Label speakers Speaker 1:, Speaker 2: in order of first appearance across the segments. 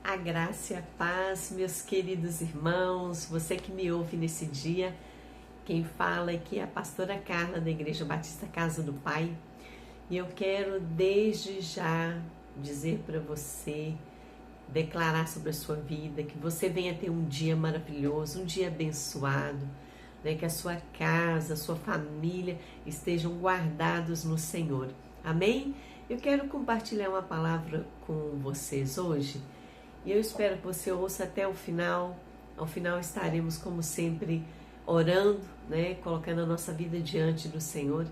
Speaker 1: A graça e a paz, meus queridos irmãos, você que me ouve nesse dia, quem fala aqui é a pastora Carla da Igreja Batista Casa do Pai, e eu quero desde já dizer para você, declarar sobre a sua vida, que você venha ter um dia maravilhoso, um dia abençoado, né? Que a sua casa, a sua família estejam guardados no Senhor. Amém? Eu quero compartilhar uma palavra com vocês hoje. E eu espero que você ouça até o final. Ao final estaremos, como sempre, orando, né? Colocando a nossa vida diante do Senhor.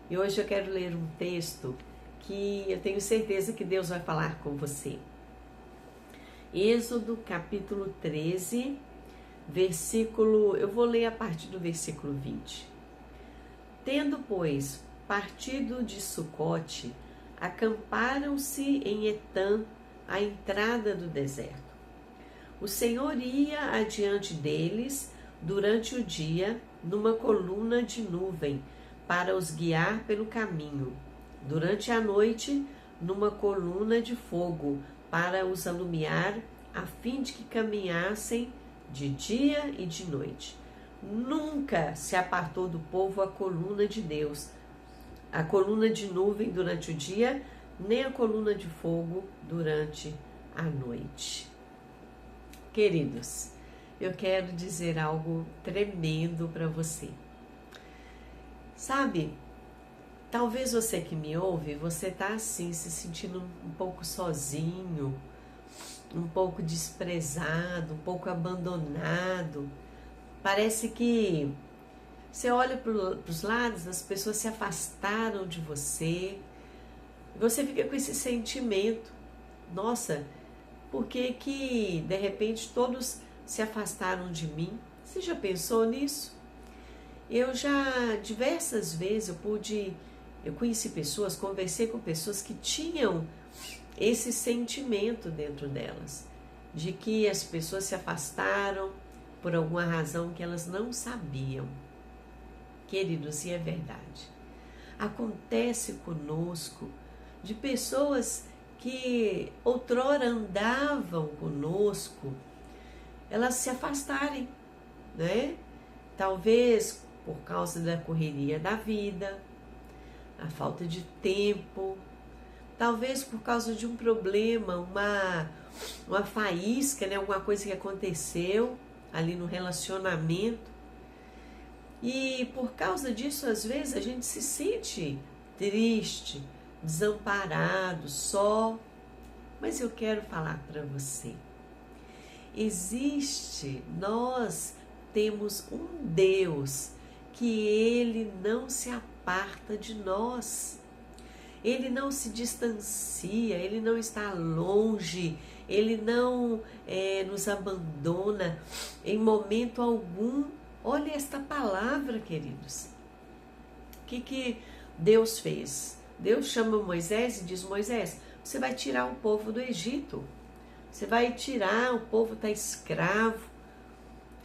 Speaker 1: E hoje eu quero ler um texto que eu tenho certeza que Deus vai falar com você. Êxodo capítulo 13, eu vou ler a partir do versículo 20. Tendo, pois, partido de Sucote, acamparam-se em Etã, à entrada do deserto. O Senhor ia adiante deles durante o dia numa coluna de nuvem para os guiar pelo caminho, durante a noite numa coluna de fogo para os alumiar, a fim de que caminhassem de dia e de noite. Nunca se apartou do povo a coluna de Deus, a coluna de nuvem durante o dia, nem a coluna de fogo durante a noite. Queridos, eu quero dizer algo tremendo para você. Sabe, talvez você que me ouve, você está assim, se sentindo um pouco sozinho, um pouco desprezado, um pouco abandonado. Parece que você olha para os lados, as pessoas se afastaram de você. Você fica com esse sentimento, nossa, por que que de repente todos se afastaram de mim? Você já pensou nisso? Eu já diversas vezes eu conheci pessoas, conversei com pessoas que tinham esse sentimento dentro delas, de que as pessoas se afastaram por alguma razão que elas não sabiam. Queridos, e é verdade. Acontece conosco de pessoas que outrora andavam conosco, elas se afastarem, né? Talvez por causa da correria da vida, a falta de tempo, talvez por causa de um problema, uma faísca, né? Alguma coisa que aconteceu ali no relacionamento. E por causa disso, às vezes, a gente se sente triste, desamparado, só. Mas eu quero falar para você. Nós temos um Deus que Ele não se aparta de nós. Ele não se distancia, Ele não está longe, Ele não nos abandona em momento algum. Olha esta palavra, queridos. O que Deus fez? Deus chama Moisés e diz: Moisés, você vai tirar o povo do Egito. Você vai tirar, o povo está escravo.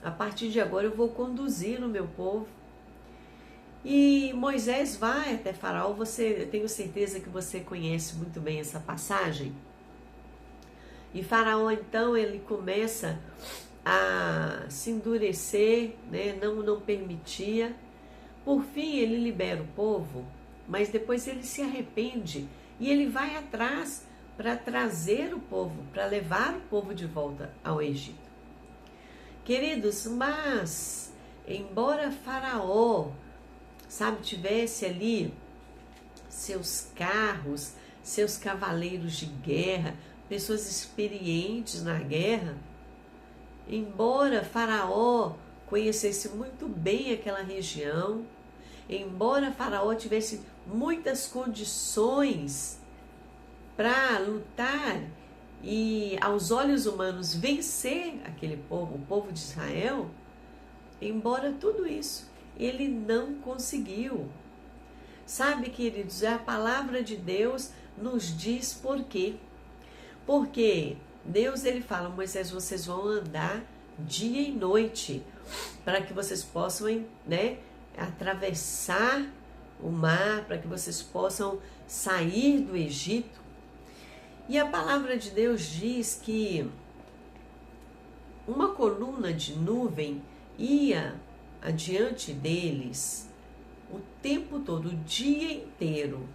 Speaker 1: A partir de agora eu vou conduzir o meu povo. E Moisés vai até Faraó. Eu tenho certeza que você conhece muito bem essa passagem. E Faraó, então, ele começa a se endurecer, né? Não permitia. Por fim, ele libera o povo, mas depois ele se arrepende e ele vai atrás para trazer o povo, para levar o povo de volta ao Egito. Queridos, mas embora Faraó, tivesse ali seus carros, seus cavaleiros de guerra, pessoas experientes na guerra, embora Faraó conhecesse muito bem aquela região, embora Faraó tivesse muitas condições para lutar e, aos olhos humanos, vencer aquele povo, o povo de Israel, embora tudo isso, ele não conseguiu. Sabe, queridos, a palavra de Deus nos diz por quê. Porque Deus, ele fala: Moisés, vocês vão andar dia e noite, para que vocês possam, né, atravessar o mar, para que vocês possam sair do Egito. E a palavra de Deus diz que uma coluna de nuvem ia adiante deles o tempo todo, o dia inteiro.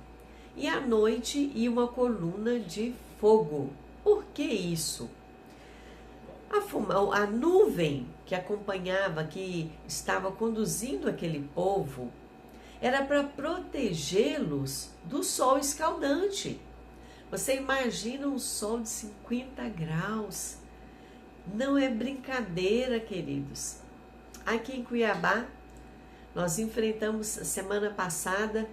Speaker 1: E à noite ia uma coluna de fogo. Por que isso? A nuvem que acompanhava, que estava conduzindo aquele povo, era para protegê-los do sol escaldante. Você imagina um sol de 50 graus. Não é brincadeira, queridos. Aqui em Cuiabá, nós enfrentamos semana passada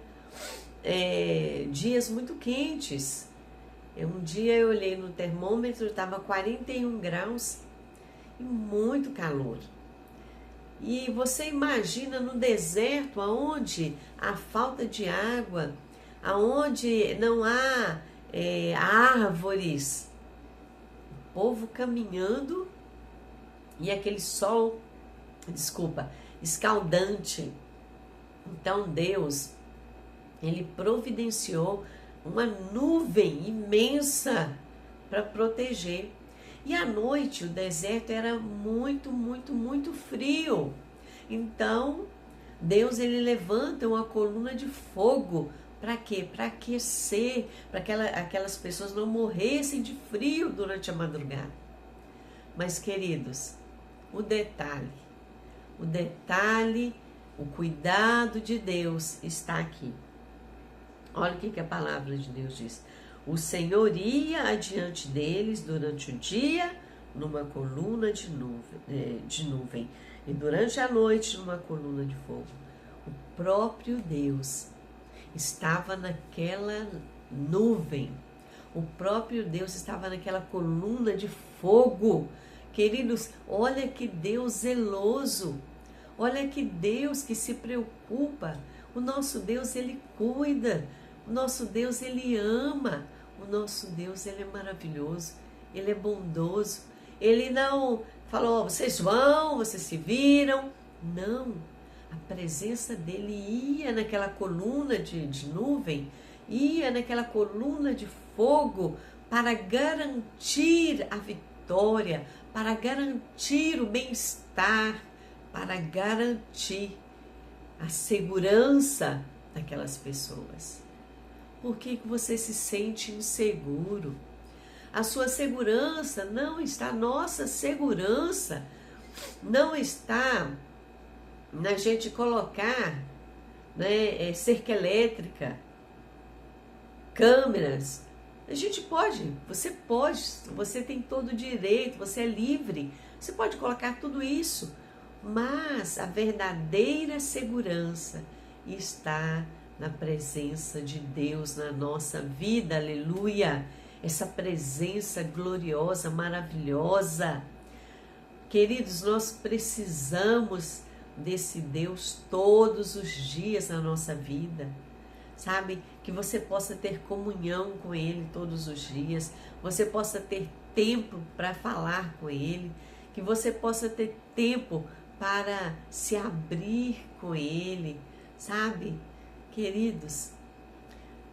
Speaker 1: dias muito quentes. Um dia eu olhei no termômetro, estava 41 graus e muito calor. E você imagina no deserto, aonde há falta de água, aonde não há árvores, o povo caminhando e aquele sol, escaldante. Então Deus, Ele providenciou uma nuvem imensa para proteger. E à noite o deserto era muito, muito, muito frio. Então Deus, Ele levanta uma coluna de fogo. Para quê? Para aquecer, para que aquelas pessoas não morressem de frio durante a madrugada. Mas, queridos, o detalhe, o cuidado de Deus está aqui. Olha o que a palavra de Deus diz. O Senhor ia adiante deles durante o dia numa coluna de nuvem e durante a noite numa coluna de fogo. O próprio Deus estava naquela nuvem. O próprio Deus estava naquela coluna de fogo. Queridos, olha que Deus zeloso. Olha que Deus que se preocupa. O nosso Deus, Ele cuida. O nosso Deus, Ele ama. O nosso Deus, Ele é maravilhoso. Ele é bondoso. Ele não falou, vocês vão, vocês se viram. Não. A presença dele ia naquela coluna de nuvem, ia naquela coluna de fogo para garantir a vitória, para garantir o bem-estar, para garantir a segurança daquelas pessoas. Por que você se sente inseguro? A sua segurança não está, nossa segurança não está na gente colocar, cerca elétrica, câmeras. A gente pode, você tem todo o direito, você é livre, você pode colocar tudo isso, mas a verdadeira segurança está na presença de Deus na nossa vida, aleluia, essa presença gloriosa, maravilhosa. Queridos, nós precisamos desse Deus todos os dias na nossa vida, sabe? Que você possa ter comunhão com Ele todos os dias, você possa ter tempo para falar com Ele, que você possa ter tempo para se abrir com Ele, sabe? Queridos,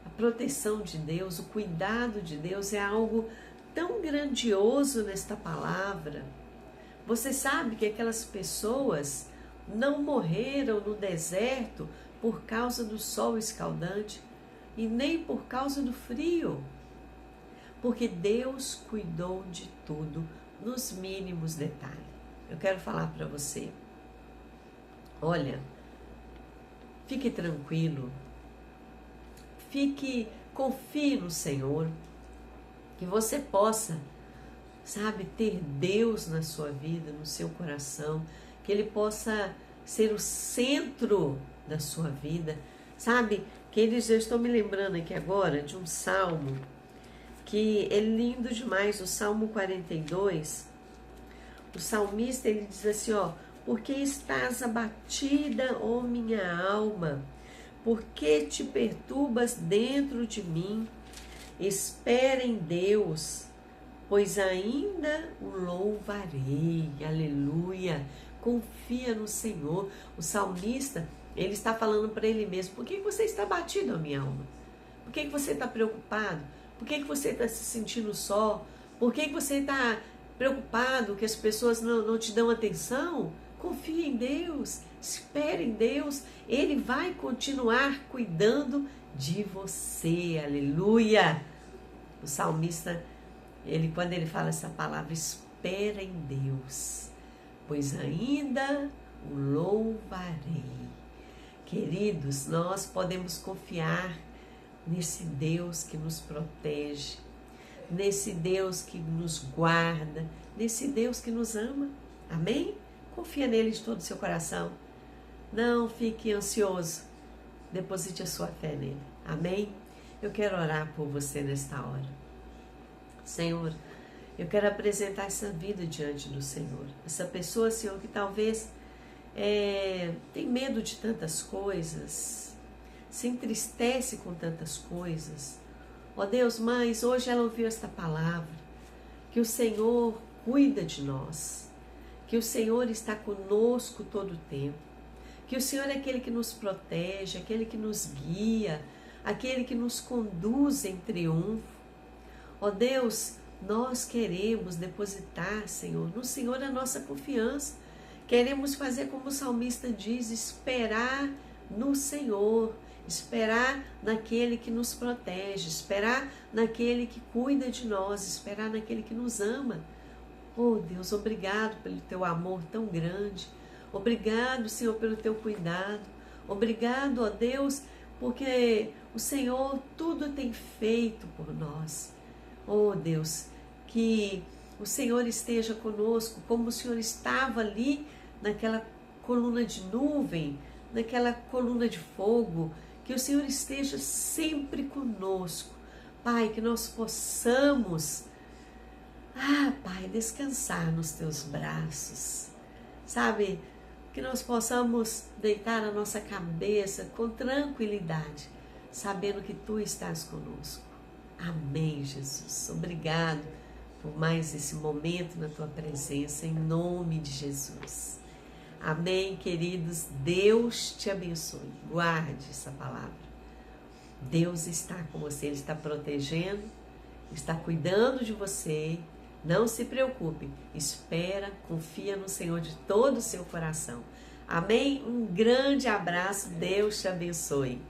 Speaker 1: a proteção de Deus, o cuidado de Deus é algo tão grandioso nesta palavra. Você sabe que aquelas pessoas não morreram no deserto por causa do sol escaldante e nem por causa do frio, porque Deus cuidou de tudo nos mínimos detalhes. Eu quero falar para você, olha, fique tranquilo, confie no Senhor, que você possa, sabe, ter Deus na sua vida, no seu coração, que Ele possa ser o centro da sua vida, sabe? Queridos, eu estou me lembrando aqui agora de um salmo que é lindo demais, o Salmo 42. O salmista, ele diz assim, por que estás abatida, ó minha alma? Por que te perturbas dentro de mim? Espera em Deus, pois ainda o louvarei. Aleluia. Confia no Senhor. O salmista, ele está falando para ele mesmo, por que você está abatido, ó minha alma? Por que você está preocupado? Por que você está se sentindo só? Por que você está preocupado que as pessoas não te dão atenção? Confia em Deus, espere em Deus, Ele vai continuar cuidando de você, aleluia. O salmista, quando ele fala essa palavra, espera em Deus, pois ainda o louvarei. Queridos, nós podemos confiar nesse Deus que nos protege, nesse Deus que nos guarda, nesse Deus que nos ama. Amém? Confia nele de todo o seu coração. Não fique ansioso. Deposite a sua fé nele. Amém? Eu quero orar por você nesta hora. Senhor, eu quero apresentar essa vida diante do Senhor. Essa pessoa, Senhor, que talvez tem medo de tantas coisas, se entristece com tantas coisas. Ó Deus, mas hoje ela ouviu esta palavra, que o Senhor cuida de nós, que o Senhor está conosco todo o tempo, que o Senhor é aquele que nos protege, aquele que nos guia, aquele que nos conduz em triunfo. Ó Deus, nós queremos depositar, Senhor, no Senhor a nossa confiança. Queremos fazer como o salmista diz, esperar no Senhor, esperar naquele que nos protege, esperar naquele que cuida de nós, esperar naquele que nos ama. Oh Deus, obrigado pelo teu amor tão grande. Obrigado, Senhor, pelo teu cuidado. Obrigado, ó Deus, porque o Senhor tudo tem feito por nós. Oh Deus, que o Senhor esteja conosco, como o Senhor estava ali naquela coluna de nuvem, naquela coluna de fogo, que o Senhor esteja sempre conosco. Pai, que nós possamos, Pai, descansar nos teus braços, sabe? Que nós possamos deitar a nossa cabeça com tranquilidade, sabendo que Tu estás conosco. Amém, Jesus. Obrigado por mais esse momento na Tua presença, em nome de Jesus. Amém, queridos. Deus te abençoe. Guarde essa palavra. Deus está com você, Ele está protegendo, está cuidando de você. Não se preocupe, espera, confia no Senhor de todo o seu coração. Amém? Um grande abraço, Deus te abençoe.